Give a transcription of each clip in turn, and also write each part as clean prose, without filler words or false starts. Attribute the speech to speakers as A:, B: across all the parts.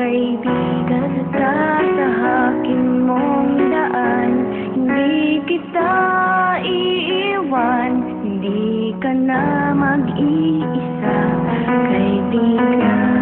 A: kaibigan ka sa haking mong daan. Hindi kita iiwan, hindi ka na mag-iisa, kaibigan.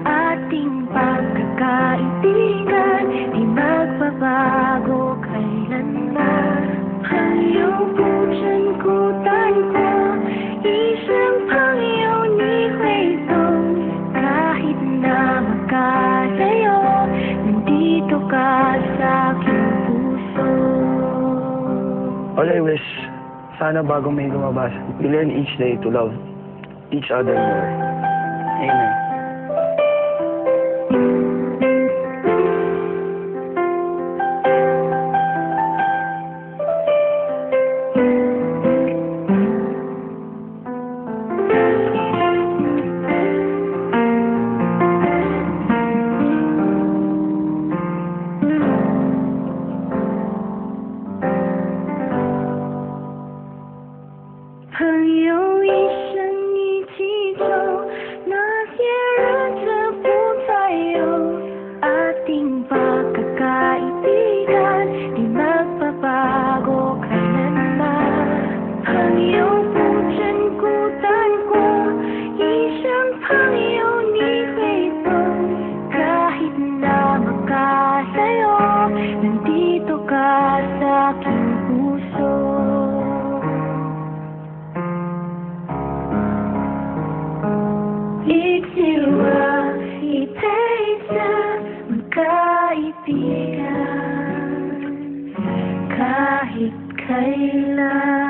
A: Ating pagkakaibigan di magbabago kailanman. Ang iyong puso,孤单过一生朋友你会懂， kahit na magkalayo nandito ka sa aking puso.
B: All I wish, sana bago may lumabas, we learn each day to love each other more. Amen.
A: Nandito ka sa aking puso. Iksirwa, itaisa, magkaibigan kahit kailan.